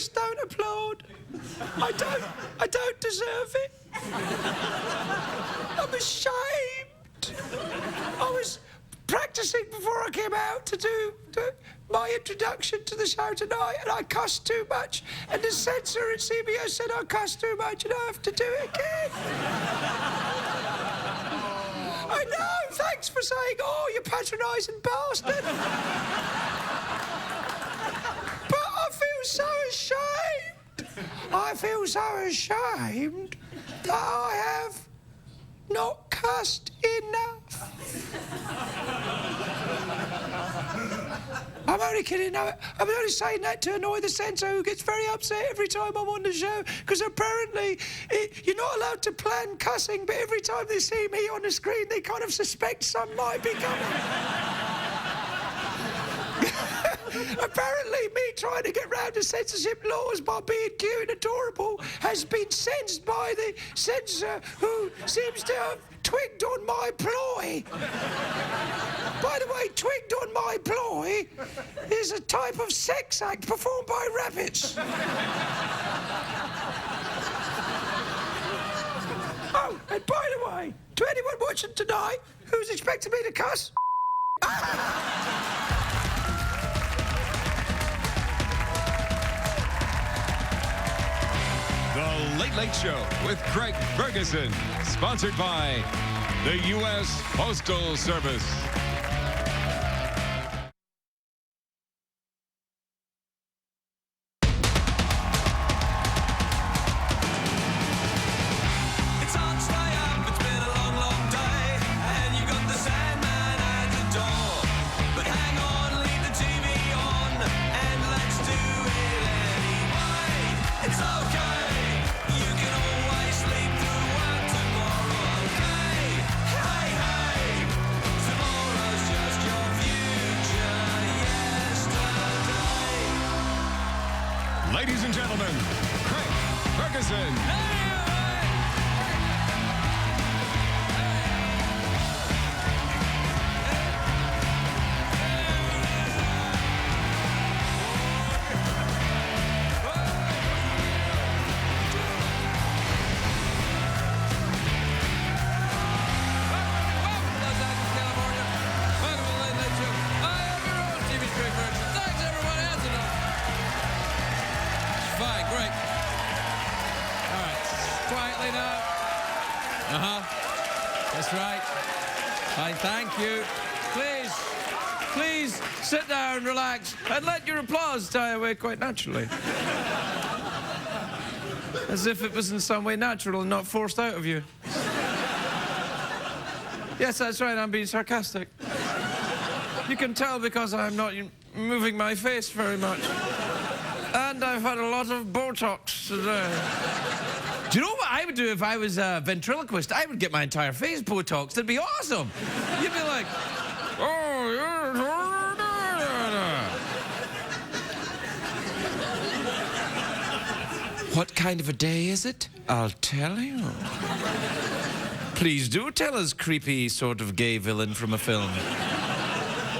Please don't applaud. I don't deserve it. I'm ashamed. I was practicing before I came out to do my introduction to the show tonight, and I cussed too much, and the censor at CBS said I cussed too much and I have to do it again. I know, thanks for saying, oh, you patronising bastard. But I feel so ashamed. I feel so ashamed that I have not cussed enough. I'm only kidding. I'm only saying that to annoy the censor, who gets very upset every time I'm on the show, because apparently you're not allowed to plan cussing, but every time they see me on the screen, they kind of suspect some might be coming. Apparently, me trying to get round the censorship laws by being cute and adorable has been censored by the censor, who seems to have twigged on my ploy. By the way, twigged on my ploy is a type of sex act performed by rabbits. Oh, and by the way, to anyone watching tonight who's expecting me to cuss, The Late Late Show with Craig Ferguson, sponsored by the U.S. Postal Service. It's hard to stay up, it's been a long, long day, and you got the Sandman at the door. But hang on, leave the TV on, and let's do it anyway. It's okay. Ladies and gentlemen, Craig Ferguson. That's right. I thank you. Please sit down, relax, and let your applause die away quite naturally. As if it was in some way natural and not forced out of you. Yes, that's right, I'm being sarcastic. You can tell because I'm not moving my face very much. And I've had a lot of Botox today. Do you know what I would do if I was a ventriloquist? I would get my entire face Botoxed. It'd be awesome. You'd be like, oh, yeah. What kind of a day is it? I'll tell you. Please do tell us, creepy sort of gay villain from a film.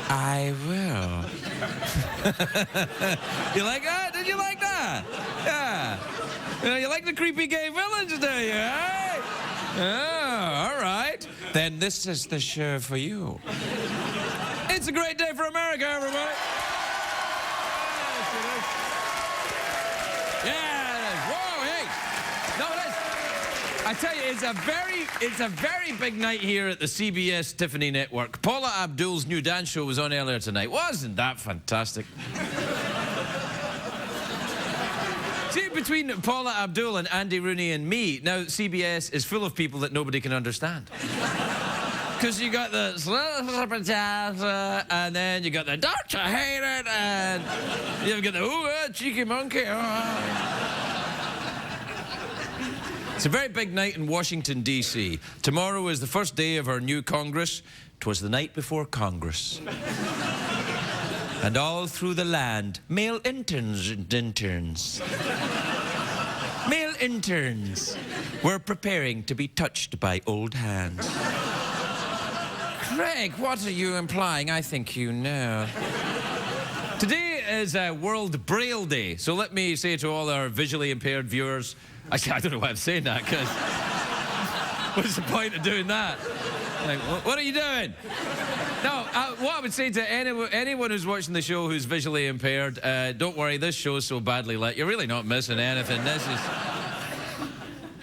I will. You like that? Did you like that? Yeah. You know, you like the creepy gay villains, do you, eh? Oh, all right. Then this is the show for you. It's a great day for America, everybody. Yeah, it is. Whoa, hey. No, it is. I tell you, it's a very big night here at the CBS Tiffany Network. Paula Abdul's new dance show was on earlier tonight. Wasn't that fantastic? See, between Paula Abdul and Andy Rooney and me, now CBS is full of people that nobody can understand. Because you got the and then you got the don't you hate it, and you've got the cheeky monkey. It's a very big night in Washington, D.C. Tomorrow is the first day of our new Congress. 'Twas the night before Congress. And all through the land, male interns were preparing to be touched by old hands. Craig, what are you implying? I think you know. Today is World Braille Day. So let me say to all our visually impaired viewers, actually, I don't know why I'm saying that, because what's the point of doing that? Like, what are you doing? No, what I would say to anyone who's watching the show who's visually impaired, don't worry, this show's so badly lit, you're really not missing anything. This is...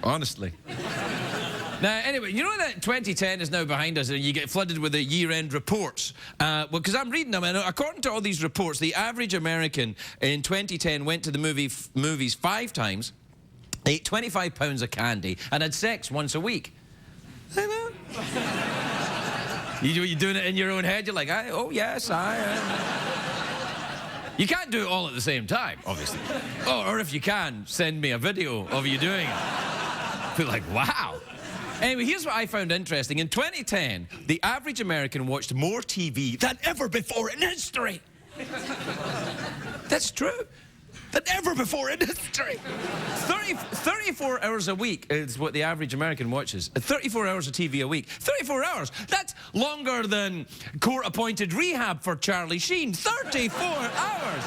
Honestly. Now, anyway, you know that 2010 is now behind us and you get flooded with the year-end reports? Well, because I'm reading them, and according to all these reports, the average American in 2010 went to the movies 5 times, ate 25 pounds of candy, and had sex once a week. I know. You're doing it in your own head. You're like, oh, yes, I am. You can't do it all at the same time, obviously. Or if you can, send me a video of you doing it. Be like, wow. Anyway, here's what I found interesting. In 2010, the average American watched more TV than ever before in history. That's true. Than ever before in history. 34 hours a week is what the average American watches. 34 hours of TV a week. 34 hours. That's longer than court-appointed rehab for Charlie Sheen. 34 hours.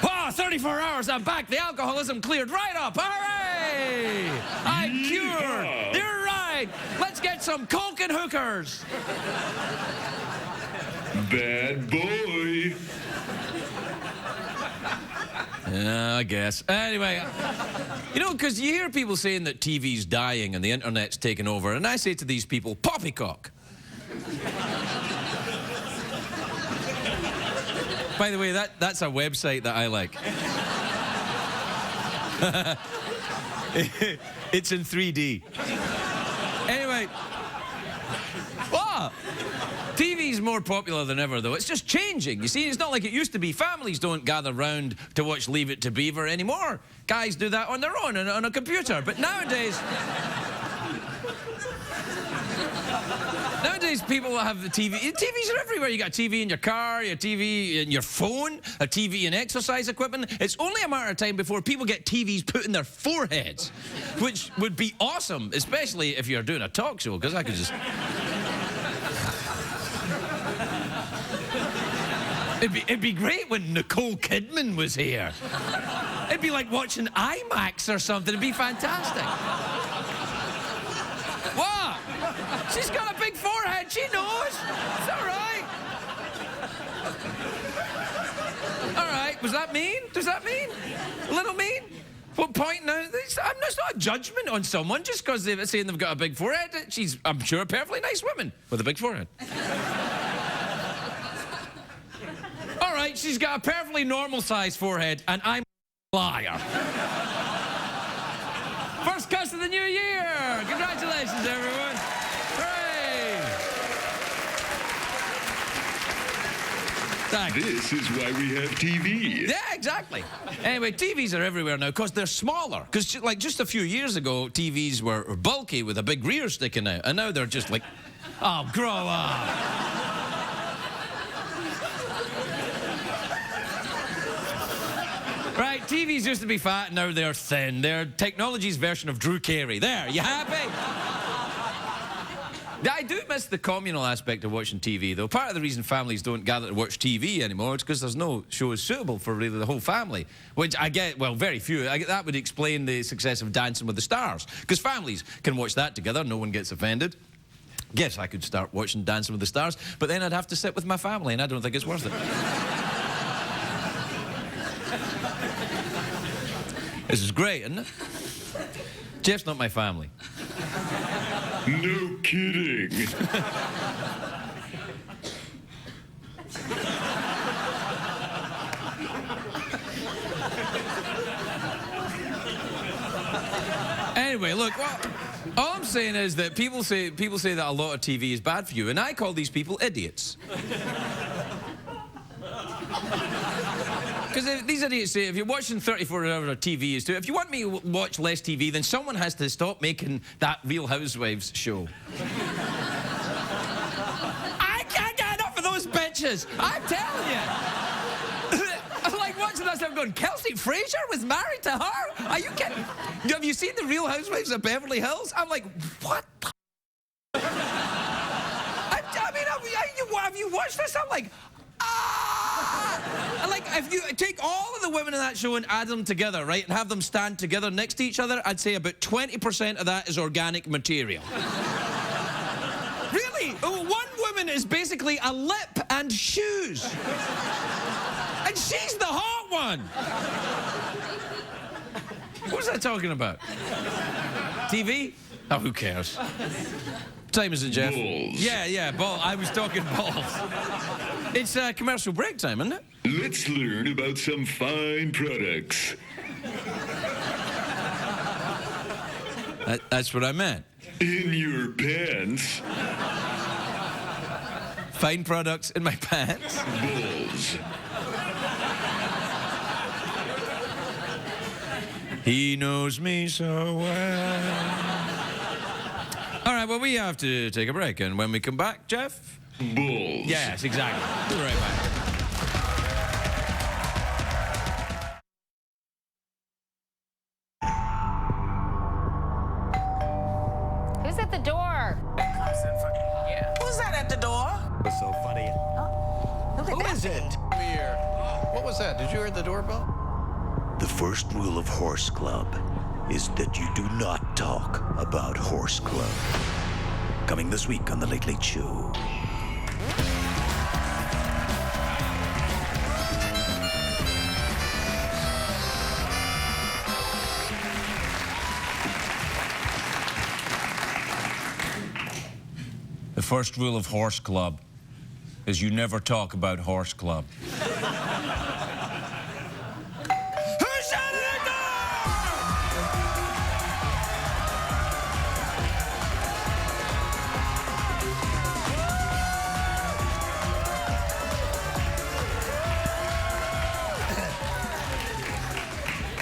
Wow, 34 hours, I'm back. The alcoholism cleared right up. Hooray! I'm cured. You're right. Let's get some coke and hookers. Bad boy. I guess. Anyway, you know, because you hear people saying that TV's dying and the internet's taken over, and I say to these people, poppycock. By the way, that's a website that I like. It's in 3D. Anyway, what? TV's more popular than ever, though. It's just changing. You see, it's not like it used to be. Families don't gather round to watch Leave It to Beaver anymore. Guys do that on their own, on a computer. But nowadays... Nowadays, people have the TV. TVs are everywhere. You got a TV in your car, your TV in your phone, a TV in exercise equipment. It's only a matter of time before people get TVs put in their foreheads, which would be awesome, especially if you're doing a talk show, because I could just... It'd be great when Nicole Kidman was here. It'd be like watching IMAX or something. It'd be fantastic. What? She's got a big forehead. She knows. It's all right. All right. Was that mean? Does that mean? A little mean? What point now? It's not a judgment on someone just because they're saying they've got a big forehead. She's, I'm sure, a perfectly nice woman with a big forehead. All right, she's got a perfectly normal-sized forehead, and I'm a liar. First cuss of the new year! Congratulations, everyone! Hooray! Thanks. This is why we have TV. Yeah, exactly. Anyway, TVs are everywhere now because they're smaller. Because, like, just a few years ago, TVs were bulky with a big rear sticking out, and now they're just like, oh, grow up! Right, TVs used to be fat, now they're thin. They're technology's version of Drew Carey. There, you happy? I do miss the communal aspect of watching TV, though. Part of the reason families don't gather to watch TV anymore is because there's no shows suitable for really the whole family. Which I get, well, very few. That would explain the success of Dancing with the Stars. Because families can watch that together, no one gets offended. Guess I could start watching Dancing with the Stars, but then I'd have to sit with my family, and I don't think it's worth it. This is great, isn't it? Jeff's not my family. No kidding. Anyway, look, well, all I'm saying is that people say that a lot of TV is bad for you, and I call these people idiots. Because these idiots say, if you're watching 34 hours of TV, if you want me to watch less TV, then someone has to stop making that Real Housewives show. I can't get enough of those bitches. I'm telling you. I'm like watching that stuff going, Kelsey Frazier was married to her? Are you kidding? Have you seen the Real Housewives of Beverly Hills? I'm like, what the I mean, have you watched this? I'm like, ah! I'm like, if you take all of the women in that show and add them together, right, and have them stand together next to each other, I'd say about 20% of that is organic material. Really? One woman is basically a lip and shoes. And she's the hot one. What was I talking about? TV? Oh, who cares? What time is it, Jeff? Balls. Yeah, ball. I was talking balls. It's commercial break time, isn't it? Let's learn about some fine products. That's what I meant. In your pants. Fine products in my pants. Balls. He knows me so well. All right, well, we have to take a break, and when we come back, Jeff? Balls. Yes, exactly. We'll be right back. Who's at the door? Who's that at the door? What's so funny? Who is it? Here. What was that? Did you hear the doorbell? The first rule of Horse Club is that you do not talk about Horse Club. Coming this week on The Late Late Show. The first rule of Horse Club is you never talk about Horse Club.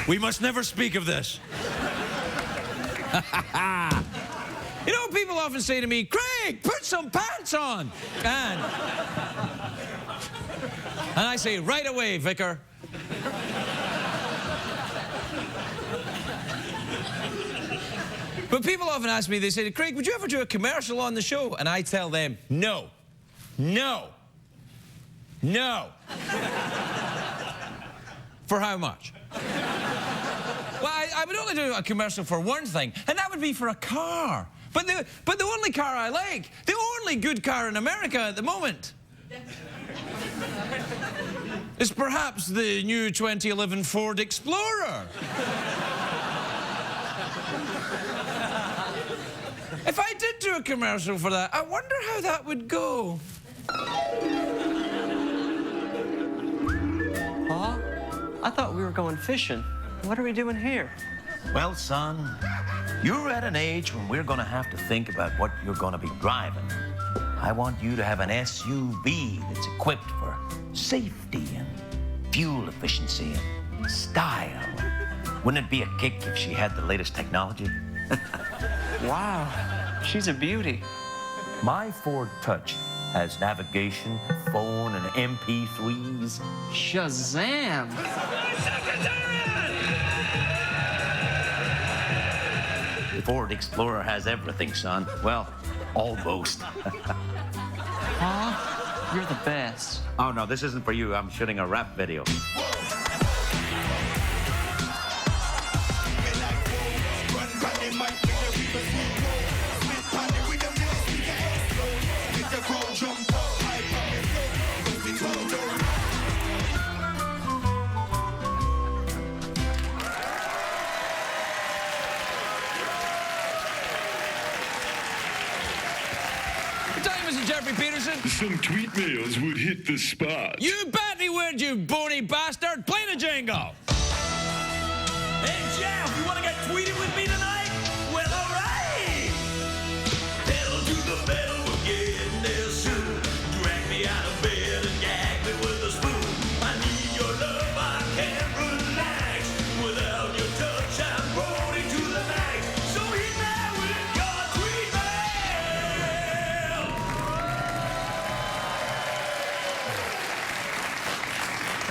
We must never speak of this. You know, people often say to me, Craig, put some pants on. And I say, right away, Vicar. But people often ask me, they say, Craig, would you ever do a commercial on the show? And I tell them, no, no, no. For how much? Well, I would only do a commercial for one thing, and that would be for a car. But the only car I like, the only good car in America at the moment, is perhaps the new 2011 Ford Explorer. If I did do a commercial for that, I wonder how that would go. Pa? I thought we were going fishing. What are we doing here? Well, son, you're at an age when we're gonna have to think about what you're gonna be driving. I want you to have an SUV that's equipped for safety and fuel efficiency and style. Wouldn't it be a kick if she had the latest technology? Wow, she's a beauty. My Ford Touch has navigation, phone, and MP3s. Shazam! The Ford Explorer has everything, son. Well, almost. Pa, you're the best. Oh, no, this isn't for you. I'm shooting a rap video. Some tweet mails would hit the spot. You bet he would, you bony bastard! Play the jingle! Hey, Jeff, you want to get tweeted with me tonight? Well, all right. Pedal to the metal, we're getting there soon. Drag me out of bed and gag me with a spoon. I need your love, I can't relax. Without your touch, I'm rolling to the max. So hit me with your tweet mail.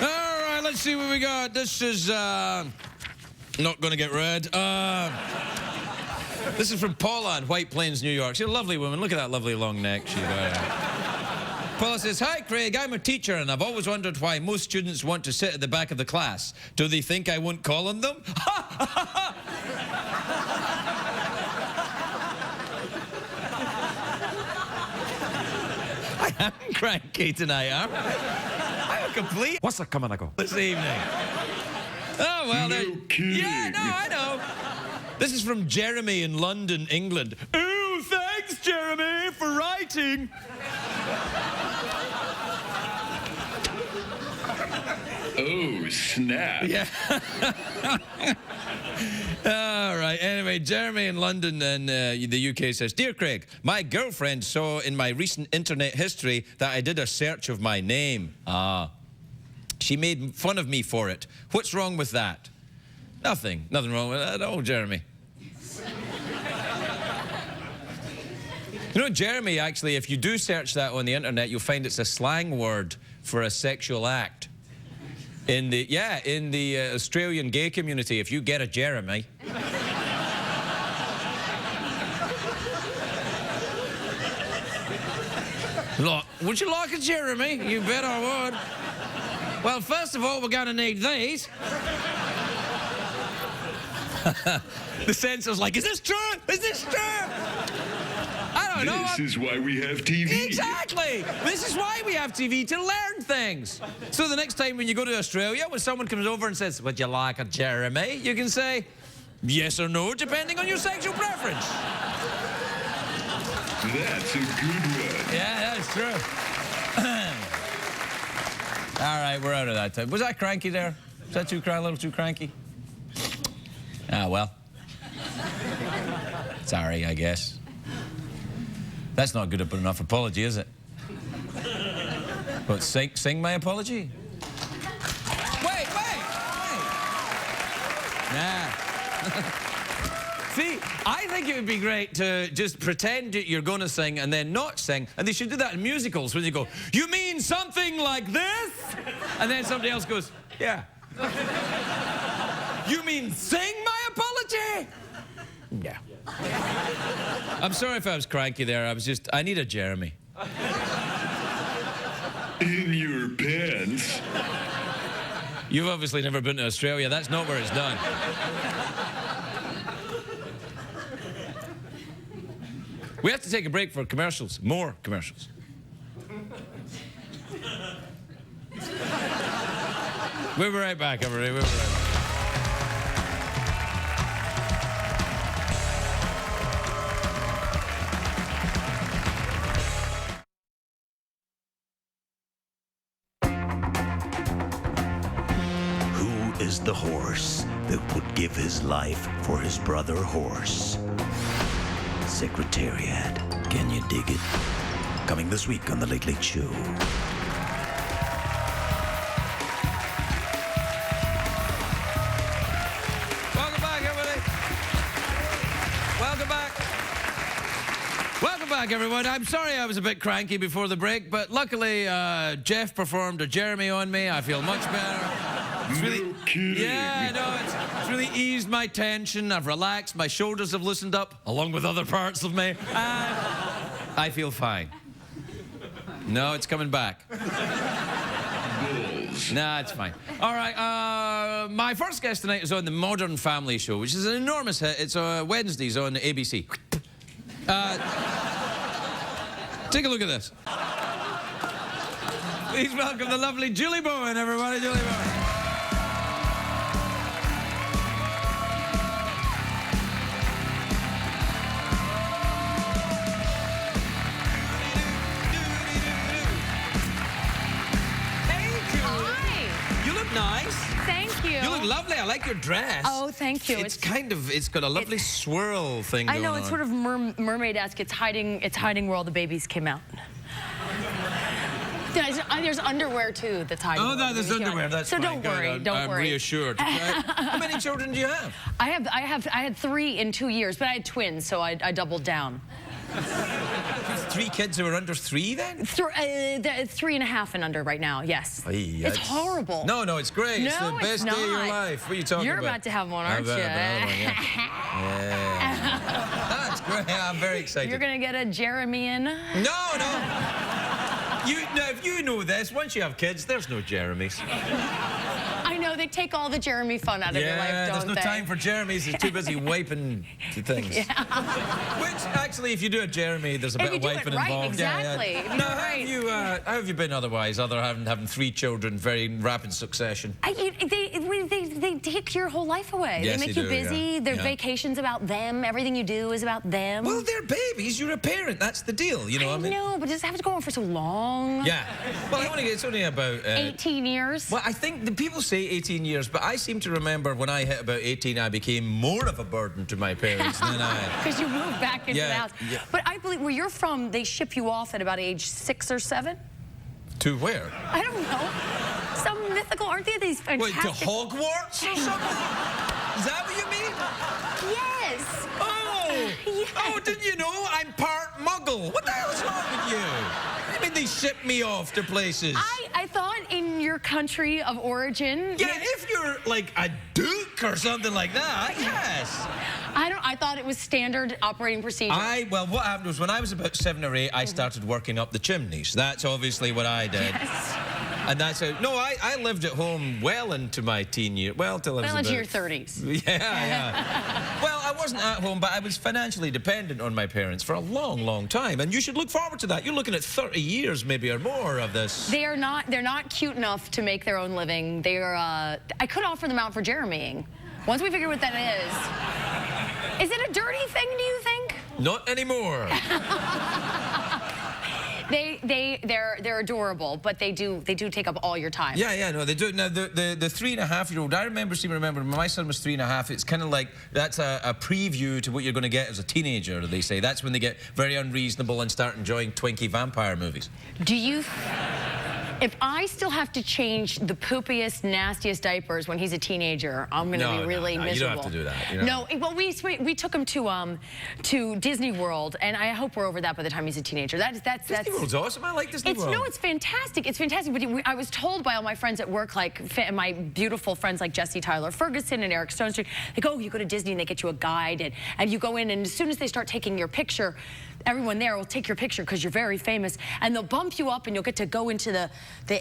All right, let's see what we got. This is, not going to get read. This is from Paula in White Plains, New York. She's a lovely woman. Look at that lovely long neck. Paula says, hi, Craig, I'm a teacher, and I've always wondered why most students want to sit at the back of the class. Do they think I won't call on them? I am cranky tonight, aren't I? I'm a complete... What's that coming, I go? This evening. Oh, well, No kidding. yeah, no, I know. This is from Jeremy in London, England. Ooh, thanks, Jeremy, for writing. Oh, snap. Yeah. All right. Anyway, Jeremy in London and the UK says, Dear Craig, my girlfriend saw in my recent internet history that I did a search of my name. Ah. She made fun of me for it. What's wrong with that? Nothing. Nothing wrong with that at all, Jeremy. You know, Jeremy, actually, if you do search that on the internet, you'll find it's a slang word for a sexual act. In the Australian gay community, if you get a Jeremy... Look, would you like a Jeremy? You bet I would. Well, first of all, we're going to need these. The censor's like, is this true? Is this true? I don't know. This is why we have TV. Exactly! This is why we have TV, to learn things. So the next time when you go to Australia, when someone comes over and says, would you like a Jeremy? You can say, yes or no, depending on your sexual preference. That's a good one. Yeah, that's true. All right, we're out of that time. Was that cranky there? Was that a little too cranky? Ah, well. Sorry, I guess. That's not good enough apology, is it? But sing my apology? Wait. Nah. See, I think it would be great to just pretend you're going to sing and then not sing. And they should do that in musicals, where you go, you mean something like this? And then somebody else goes, yeah. You mean sing my apology? Yeah. I'm sorry if I was cranky there. I need a Jeremy. In your pants. You've obviously never been to Australia. That's not where it's done. We have to take a break for commercials. More commercials. We'll be right back, everybody. We'll be right back. Who is the horse that would give his life for his brother horse? Secretariat. Can you dig it? Coming this week on The Late Late Show. Welcome back, everybody. Welcome back. Welcome back, everyone. I'm sorry I was a bit cranky before the break, but luckily Jeff performed a Jeremy on me. I feel much better. It's really, No kidding. yeah, no, it's really eased my tension. I've relaxed. My shoulders have loosened up, along with other parts of me. And I feel fine. No, it's coming back. Balls. Nah, it's fine. All right, my first guest tonight is on the Modern Family Show, which is an enormous hit. It's Wednesdays on ABC. Take a look at this. Please welcome the lovely Julie Bowen, everybody. Julie Bowen. Nice. Thank you. You look lovely. I like your dress. Oh, thank you. It's got a lovely swirl thing going on. I know, it's sort of mermaid-esque. It's hiding where all the babies came out. There's underwear, too, that's hiding. Oh, there's underwear. That's fine. So don't worry, don't worry. I'm reassured. How many children do you have? I had 3 in 2 years, but I had twins, so I doubled down. 3 kids who are under 3 then? 3.5 and under right now, yes. Hey, it's horrible. No, it's great. It's the best day of your not. life. What are you talking about? You're about to have one, aren't you? Yeah. That's great. I'm very excited. You're going to get a Jeremy in? No. If you know this, once you have kids, there's no Jeremys. I know, they take all the Jeremy fun out of your life, don't there's no they? time for Jeremys. He's too busy wiping things. Yeah. Which, actually, if you do a Jeremy, there's a bit of wiping involved. Exactly. Yeah, yeah. Now, how have you been otherwise, other than having 3 children, very rapid succession? They take your whole life away. Yes, they make they you do, busy. yeah. Their Yeah. vacation's about them. Everything you do is about them. Well, they're babies. You're a parent. That's the deal. You know, I know, but does it have to go on for so long? Yeah. Well, it's only about 18 years. Well, I think the people say 18 years, but I seem to remember when I hit about 18, I became more of a burden to my parents than I. Because you moved back into the house. Yeah. But I believe where you're from, they ship you off at about age 6 or 7. To where? I don't know. Some mythical, aren't they? These fantastic... Wait, to Hogwarts or something? Is that what you mean? Yes. Oh! Yes. Oh, didn't you know? I'm part Muggle. What the hell's wrong with you? I mean, they ship me off to places. I thought in your country of origin... Yeah, if you're like a duke or something like that, yes. I thought it was standard operating procedure. Well, what happened was when I was about 7 or 8, I started working up the chimneys. That's obviously what I did. Yes. And that's how... No, I lived at home well into my teen years. Well, till I was into about... your 30s. Yeah. Well, I wasn't at home, but I was financially dependent on my parents for a long, long time. And you should look forward to that. You're looking at 30 years, maybe, or more of this. They're not cute enough to make their own living. They're, I could offer them out for Jeremying. Once we figure what that is it a dirty thing, do you think? Not anymore. They're adorable, but they do take up all your time. Yeah, no, they do. Now, the 3.5-year-old, I seem to remember when my son was 3.5, it's kind of like, that's a preview to what you're going to get as a teenager, they say. That's when they get very unreasonable and start enjoying Twinkie vampire movies. Do you... If I still have to change the poopiest, nastiest diapers when he's a teenager, I'm going to be really miserable. You don't have to do that. No, well, we took him to Disney World, and I hope we're over that by the time he's a teenager. Disney World's awesome. I like Disney World. No, it's fantastic. It's fantastic. But I was told by all my friends at work, like my beautiful friends like Jesse Tyler Ferguson and Eric Stone Street, they go, oh, you go to Disney and they get you a guide, and you go in, and as soon as they start taking your picture, everyone there will take your picture because you're very famous, and they'll bump you up, and you'll get to go into the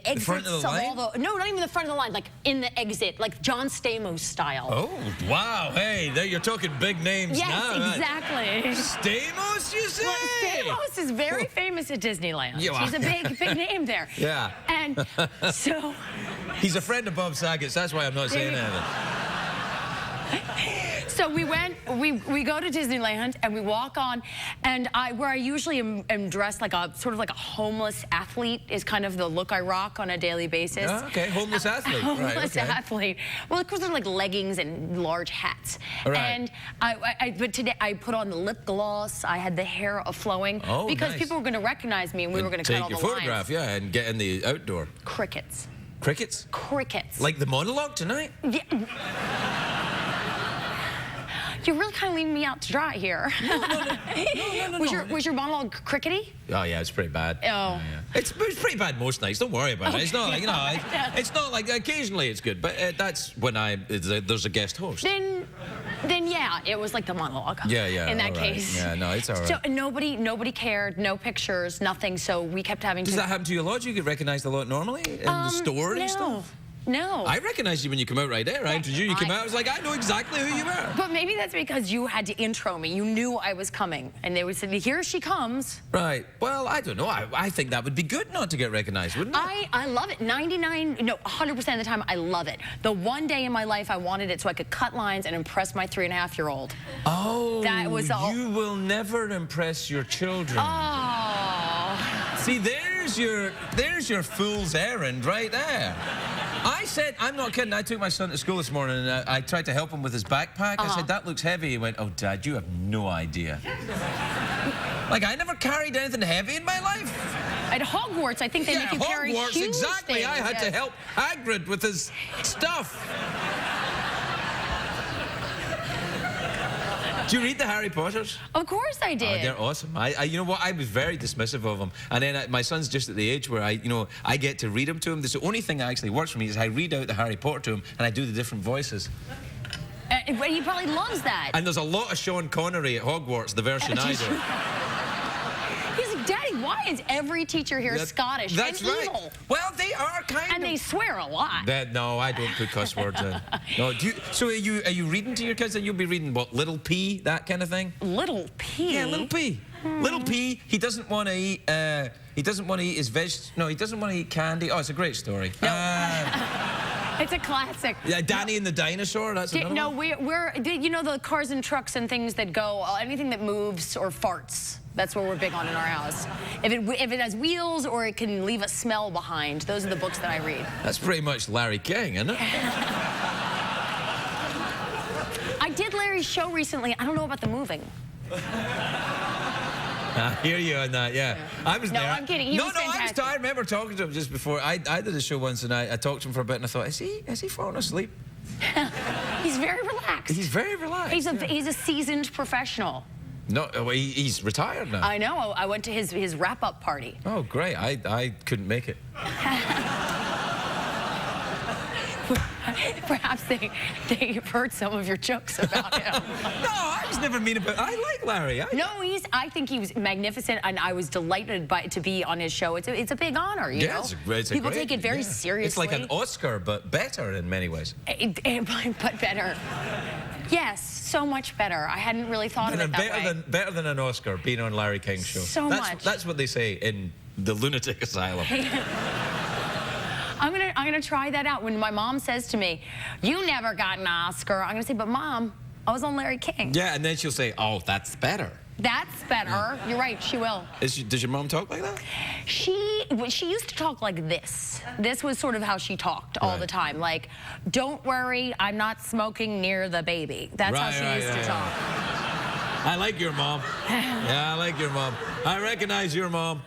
exits front of the line? all the... No, not even the front of the line, like in the exit, like John Stamos style. Oh, wow. Hey, you're talking big names now. Yes, exactly. Stamos, you say? Well, Stamos is very famous at Disneyland. He's a big name there. Yeah. And so... He's a friend of Bob Saget's, that's why I'm not saying anything. So we go to Disneyland and we walk on, and where I usually am dressed like a sort of like a homeless athlete is kind of the look I rock on a daily basis. Oh, okay, homeless athlete. Homeless right, okay. athlete. Well, of course, they're like leggings and large hats. Right. And but today I put on the lip gloss. I had the hair flowing because people were going to recognize me, and we were going to cut all the lines. Take your photograph, yeah, and get in the outdoor. Crickets. Crickets? Crickets. Like the monologue tonight? Yeah. You're really kind of leaving me out to dry here. No. Was your monologue crickety? Oh yeah, it's pretty bad. Oh. Yeah. It's pretty bad most nights. Don't worry about it. It's not like, it's not like occasionally it's good, but that's when there's a guest host. Then yeah, it was like the monologue. Yeah. In that case. Yeah, no, it's all right. So nobody cared, no pictures, nothing. So we kept having Does that happen to you a lot? Do you get recognized a lot normally in the store and stuff? No. I recognized you when you come out right there. I introduced you. You came out. I was like, I know exactly who you are. But maybe that's because you had to intro me. You knew I was coming, and they would say, "Here she comes." Right. Well, I don't know. I think that would be good not to get recognized, wouldn't it? I love it. 100% of the time, I love it. The one day in my life I wanted it so I could cut lines and impress my 3.5-year-old. Oh. That was all. You will never impress your children. Oh. See, there's your fool's errand right there. I said, I'm not kidding, I took my son to school this morning and I tried to help him with his backpack. I said, that looks heavy. He went, oh, Dad, you have no idea. Like, I never carried anything heavy in my life. At Hogwarts, I think they make you carry huge Hogwarts, exactly. things. I had to help Hagrid with his stuff. Do you read the Harry Potters? Of course I did. Oh, they're awesome. You know what? I was very dismissive of them. And then my son's just at the age where I get to read them to him. The only thing that actually works for me is I read out the Harry Potter to him and I do the different voices. He probably loves that. And there's a lot of Sean Connery at Hogwarts, the version I do. He's like, Daddy, why Why is every teacher here Scottish That's and right. evil? Well, they are kind of. And they swear a lot. No, I don't put cuss words in. No, so are you reading to your kids? And you'll be reading what, Little P, that kind of thing? Little P? Yeah, Little P. Little P. He doesn't want to eat. He doesn't want to eat his veg. No, he doesn't want to eat candy. Oh, it's a great story. It's a classic. Yeah, Danny and the Dinosaur. That's another No, one. we're you know the cars and trucks and things that go, anything that moves or farts. That's what we're big on in our house. If it has wheels or it can leave a smell behind, those are the books that I read. That's pretty much Larry King, isn't it? I did Larry's show recently. I don't know about the moving. I hear you on that, yeah. I was No, there. I'm kidding. He was I was fantastic. tired. I remember talking to him just before. I did a show once and I talked to him for a bit and I thought, has he fallen asleep? He's very relaxed. He's very relaxed. He's a seasoned professional. No, well, he's retired now. I know. I went to his wrap-up party. Oh, great. I couldn't make it. Perhaps they've heard some of your jokes about him. No, I was never mean about. I like Larry. I think he was magnificent, and I was delighted to be on his show. It's a big honor, you know. People take it very seriously. It's like an Oscar, but better in many ways. But better. Yes, so much better. I hadn't really thought of it that way. Better than an Oscar, being on Larry King's show. So much. That's what they say in the lunatic asylum. I'm gonna try that out. When my mom says to me, "You never got an Oscar," I'm gonna say, "But Mom, I was on Larry King." Yeah, and then she'll say, "Oh, that's better." That's better. Yeah. You're right. She will. Does your mom talk like that? She used to talk like this. This was sort of how she talked all the time. Like, "Don't worry, I'm not smoking near the baby." That's how she used to talk. I like your mom. Yeah, I like your mom. I recognize your mom.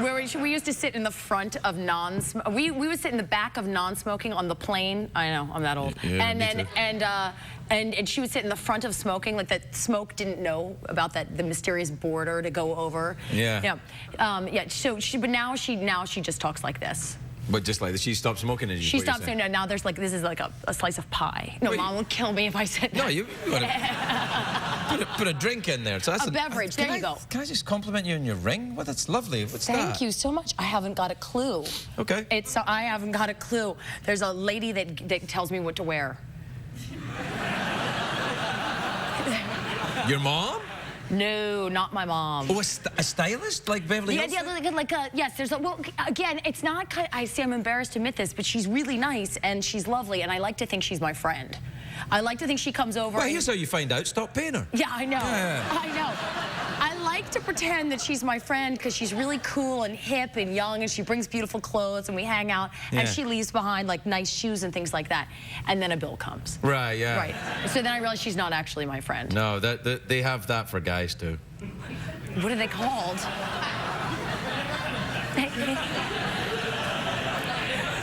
We used to sit in the front of we would sit in the back of non-smoking on the plane. I know, I'm that old. Yeah, and then and she would sit in the front of smoking, like that smoke didn't know about the mysterious border to go over. Yeah. Yeah. So but now she just talks like this. But just like this, she stopped smoking and she stopped saying, now there's like, this is like a slice of pie. No, Mom will kill me if I said that. No, you gotta put a drink in there. So that's a beverage, there you go. Can I just compliment you on your ring? Well, that's lovely. What's that? Thank you so much. I haven't got a clue. Okay. I haven't got a clue. There's a lady that tells me what to wear. Your mom? No, not my mom. Oh, a stylist like Beverly Hills? Yeah, yes. There's well, again, it's not. I see. I'm embarrassed to admit this, but she's really nice and she's lovely, and I like to think she's my friend. I like to think she comes over. Well, here's how you find out. Stop paying her. Yeah, I know. Yeah. I know. I like to pretend that she's my friend because she's really cool and hip and young, and she brings beautiful clothes, and we hang out, and she leaves behind like nice shoes and things like that, and then a bill comes. Right. Yeah. Right. So then I realize she's not actually my friend. No, they have that for guys too. What are they called?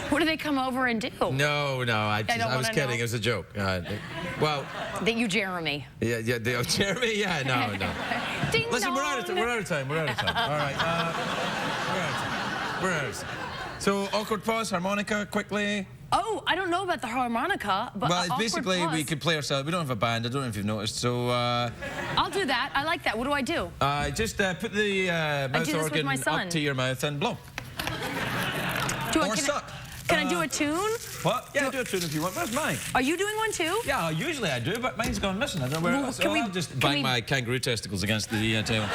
What do they come over and do? No, I was kidding. Know. It was a joke. Well. That you Jeremy. Yeah, Jeremy. Yeah, no. Ding Listen, dong. we're out of time. All right. We're out of time. So awkward pause, harmonica, quickly. Oh, I don't know about the harmonica, but well, it's basically pause. We could play ourselves. We don't have a band. I don't know if you've noticed. So I'll do that. I like that. What do I do? Just put the mouth organ up to your mouth and blow. Suck. Can I do a tune? What? Yeah, do a tune if you want. Where's mine? Are you doing one too? Yeah, usually I do, but mine's gone missing. I don't know where it is. I'll just bang my kangaroo testicles against the table.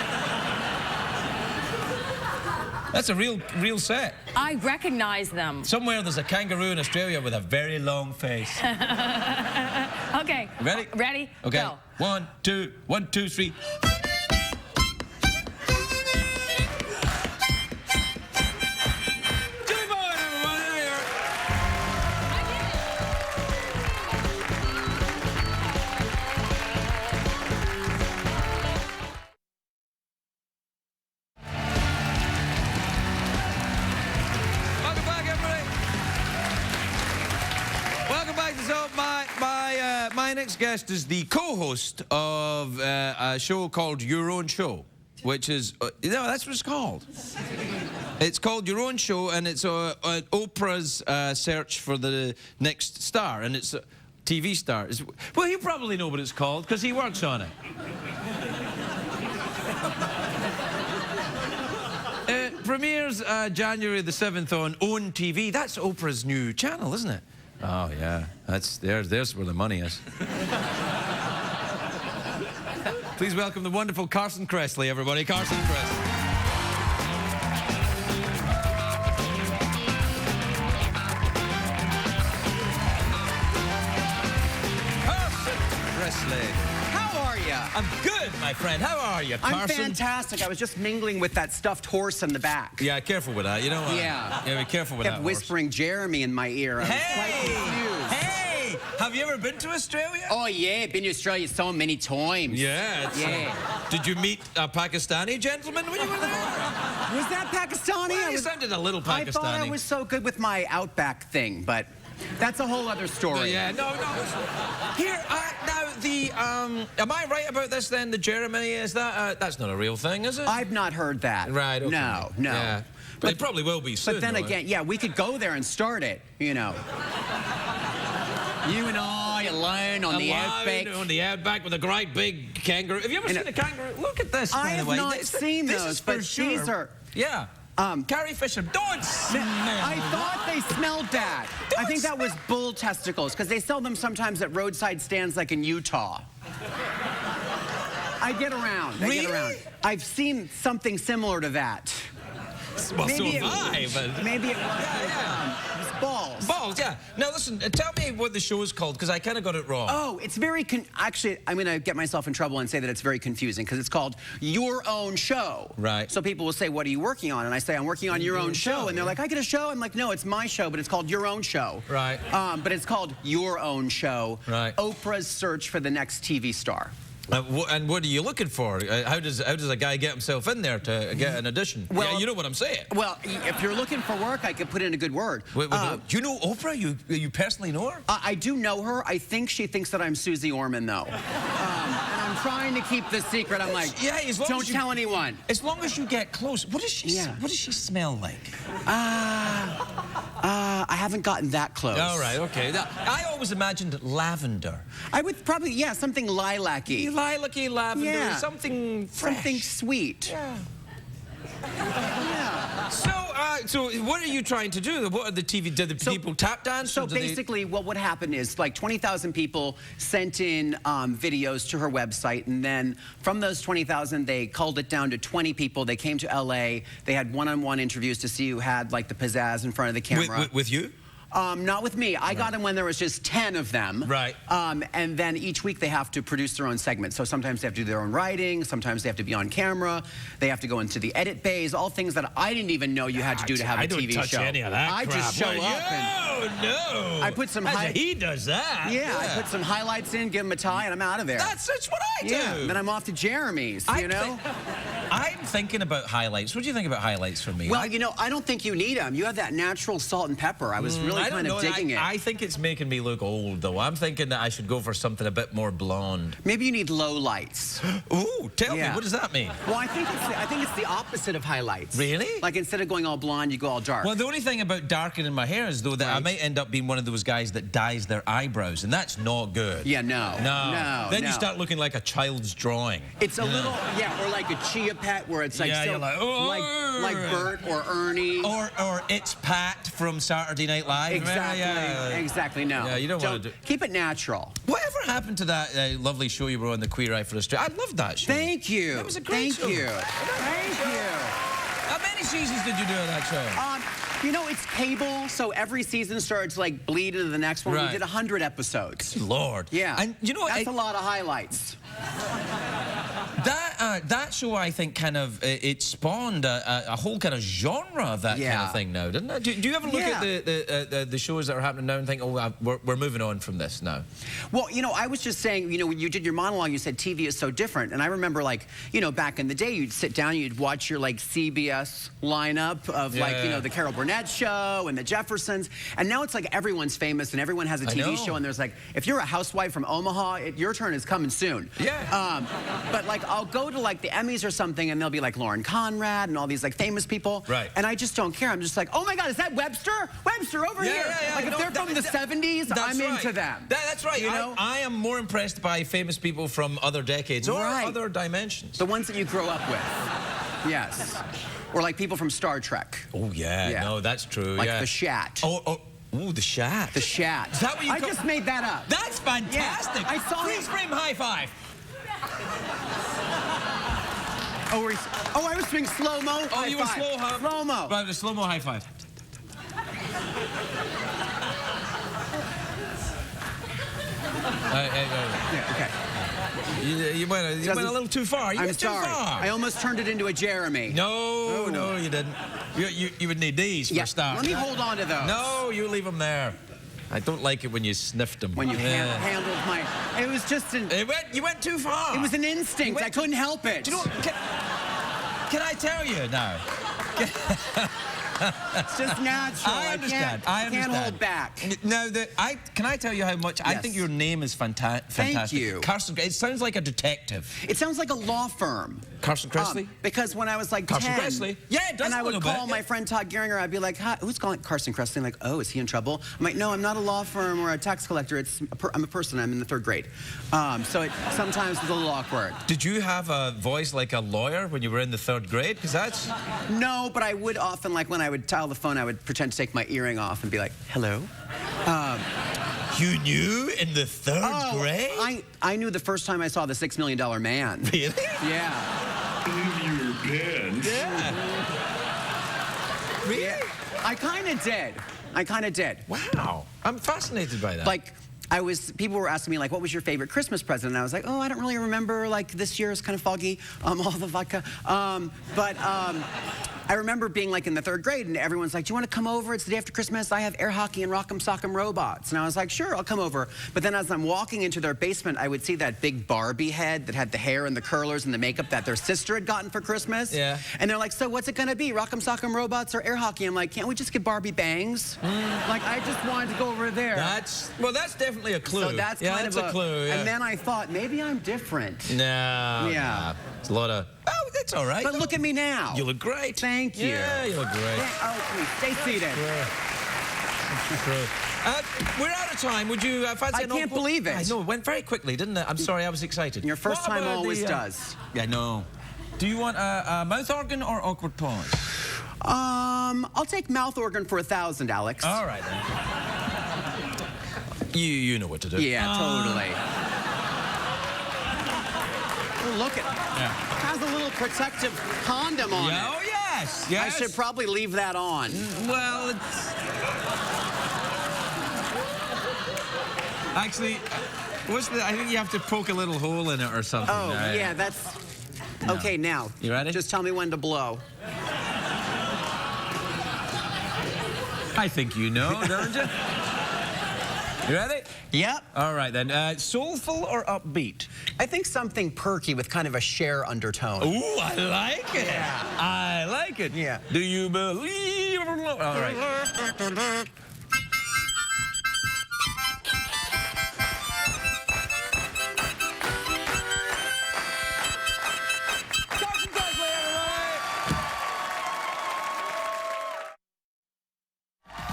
That's a real set. I recognize them. Somewhere there's a kangaroo in Australia with a very long face. Okay. Ready? Ready? Okay. Go. 1, 2, 1, 2, 3. Julie Bowen, everybody, here. Welcome back, everybody. Welcome back to So my next guest is the co-host of a show called Your Own Show, which is no, that's what it's called. It's called Your Own Show, and it's Oprah's search for the next star, and it's a TV star. Well, you probably know what it's called because he works on it. premieres January the 7th on OWN TV. That's Oprah's new channel, isn't it? Oh, yeah. There's where the money is. Please welcome the wonderful Carson Kressley, everybody. Carson Kressley. How are you? I'm good, my friend. How are you, Carson? I'm fantastic. I was just mingling with that stuffed horse in the back. Yeah, careful with that. You know what? Yeah. Yeah, be careful with Kept that whispering Jeremy in my ear. I was quite confused. Hey! Have you ever been to Australia? Oh, yeah. Been to Australia so many times. Yeah. Did you meet a Pakistani gentleman when you were there? Was that Pakistani? Well, you sounded a little Pakistani. I thought I was so good with my Outback thing, but that's a whole other story. Yeah, no. Here, now, am I right about this then? The Jeremy, is that, that's not a real thing, is it? I've not heard that. Right, okay. No. Yeah. But it probably will be soon. But then though, again, yeah, we could go there and start it, you know. You and I alone on the Outback. On the Outback with a great big kangaroo. Have you ever seen a kangaroo? Look at this, by the way. I have not seen this those, is for but sure. these are... Yeah. Carrie Fisher, don't smell. I thought they smelled that. I think that was bull testicles, because they sell them sometimes at roadside stands like in Utah. I get around. Really? I've seen something similar to that. Well, maybe so have I, but... Maybe it was balls. Balls, yeah. Now, listen, tell me what the show is called, because I kind of got it wrong. Oh, it's very... Actually, I'm going to get myself in trouble and say that it's very confusing, because it's called Your Own Show. Right. So people will say, what are you working on? And I say, I'm working on Your Own Show. And they're like, I get a show? I'm like, no, it's my show, but it's called Your Own Show. Right. But it's called Your Own Show. Right. Oprah's search for the next TV star. And what are you looking for? How does a guy get himself in there to get an audition? Well, yeah, you know what I'm saying. Well, if you're looking for work, I could put in a good word. Wait, you know Oprah? You personally know her? I do know her. I think she thinks that I'm Susie Orman, though. And I'm trying to keep this secret. I'm like, yeah, as long don't as you, tell anyone. As long as you get close. What does she? Yeah. What does she smell like? I haven't gotten that close. All right, okay. Now, I always imagined lavender. I would probably, yeah, something lilac-y. Lilac-y lavender, yeah. Something fresh. Something sweet. Yeah. Yeah. So what are you trying to do? What are the TV? Did the people tap dance? So basically, what would happen is like 20,000 people sent in videos to her website, and then from those 20,000, they culled it down to 20 people. They came to LA. They had one-on-one interviews to see who had like the pizzazz in front of the camera. With you? Not with me. I got them when there was just 10 of them. Right. And then each week they have to produce their own segment. So sometimes they have to do their own writing. Sometimes they have to be on camera. They have to go into the edit bays. All things that I didn't even know you had to do to have a TV show. I don't touch any of that I crap. just show up and... No. I put some... He does that. Yeah, I put some highlights in, give him a tie, and I'm out of there. That's what I do. Yeah, then I'm off to Jeremy's, you know? I'm thinking about highlights. What do you think about highlights for me? Well, you know, I don't think you need them. You have that natural salt and pepper. I was really kind of digging it. I think it's making me look old, though. I'm thinking that I should go for something a bit more blonde. Maybe you need low lights. Ooh, tell me, what does that mean? Well, I think it's the opposite of highlights. Really? Like instead of going all blonde, you go all dark. Well, the only thing about darkening my hair is, though, that I might end up being one of those guys that dyes their eyebrows, and that's not good. Yeah, no. Then you start looking like a child's drawing. It's a little, or like a chia pet where it's like you're like Bert or Ernie. Or it's Pat from Saturday Night Live. Exactly. Exactly. No. Yeah, you don't want to do. Keep it natural. Whatever happened to that lovely show you were on, the Queer Eye for Australia? I loved that show. Thank you. That was a great show. Thank you. How many seasons did you do on that show? You know, it's cable, so every season starts like bleed into the next one. Right. We did 100 episodes. Lord. Yeah. And you know, that's a lot of highlights. That show, I think, kind of it spawned a whole kind of genre of that kind of thing now, didn't it? Do you ever look at the shows that are happening now and think, oh, we're moving on from this now? Well, you know, I was just saying, you know, when you did your monologue, you said TV is so different, and I remember, like, you know, back in the day, you'd sit down, you'd watch your like CBS lineup of like, you know, the Carol Burnett show and the Jeffersons, and now it's like everyone's famous and everyone has a TV show, and there's like, if you're a housewife from Omaha, your turn is coming soon. Yeah. But like, I'll go to like the Emmys or something, and there'll be like Lauren Conrad and all these like famous people. Right. And I just don't care. I'm just like, oh my God, is that Webster? Webster over here. Yeah, like if they're from the 70s, I'm into them. That's right. You know? I am more impressed by famous people from other decades or other dimensions. The ones that you grow up with. Yes. Or like people from Star Trek. Oh, yeah. No, that's true, Like the Shat. Ooh, the Shat. The Shat. Is that what you I just made that up. That's fantastic. Yeah, I saw Freeze frame high five. Oh, I was doing slow-mo. Oh, you were slow-mo. Slow-mo. Right, the slow-mo high five. Yeah, okay. You went a little too far. I'm sorry. I almost turned it into a Jeremy. No, no, you didn't. You would need these for a start. Let me hold on to those. No, you leave them there. I don't like it when you sniffed them. When you handled my... It was just an... You went too far. It was an instinct. I couldn't help it. Do you know what? Can I tell you now? It's just natural. I understand. I can't hold back. Now, can I tell you how much? I think your name is fantastic. Thank you. Carson, it sounds like a detective. It sounds like a law firm. Carson Kressley? Because when I was like Carson 10... Kressley? Yeah, it does and I would a little call bit. my friend Todd Geringer, I'd be like, hi, who's calling Carson Kressley? Like, oh, is he in trouble? I'm like, no, I'm not a law firm or a tax collector. I'm a person. I'm in the 3rd grade. So it sometimes is a little awkward. Did you have a voice like a lawyer when you were in the 3rd grade? Because that's... No, but I would often, like when I would dial the phone, I would pretend to take my earring off and be like, hello? You knew in the 3rd grade? I knew the first time I saw The $6 Million Man. Really? Yeah. In your pants. Yeah. Really? Yeah. I kind of did. Wow. I'm fascinated by that. Like, people were asking me, like, what was your favorite Christmas present? And I was like, oh, I don't really remember. Like, this year is kind of foggy, all the vodka. I remember being, like, in the 3rd grade, and everyone's like, do you want to come over? It's the day after Christmas. I have air hockey and Rock'em Sock'em Robots. And I was like, sure, I'll come over. But then as I'm walking into their basement, I would see that big Barbie head that had the hair and the curlers and the makeup that their sister had gotten for Christmas. Yeah. And they're like, so what's it going to be? Rock'em Sock'em Robots or air hockey? I'm like, can't we just get Barbie bangs? Like, I just wanted to go over there. That's definitely a clue. So that's kind of a clue. Yeah. And then I thought, maybe I'm different. No. Yeah. It's a lot of... Oh, that's all right. But look at me now. You look great. Thank you. Yeah, you look great. Oh, please, stay seated. We're out of time. Would you fancy I can't believe it. I know, it went very quickly, didn't it? I'm sorry, I was excited. Your first time always does. Yeah, no. Do you want a mouth organ or awkward pause? I'll take mouth organ for 1,000, Alex. All right, then. You know what to do. Yeah, totally. Oh, look at it. Yeah. It has a little protective condom on it. Oh, yes. I should probably leave that on. Well, it's... Actually, I think you have to poke a little hole in it or something. Oh, yeah, that's... No. Okay, now. You ready? Just tell me when to blow. I think you know, don't you? You ready? Yep. All right, then. Soulful or upbeat? I think something perky with kind of a Cher undertone. Ooh, I like it. Yeah. I like it. Yeah. Do you believe? All right.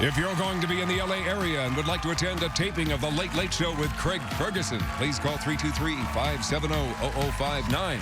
If you're going to be in the LA area and would like to attend a taping of The Late Late Show with Craig Ferguson, please call 323-570-0059.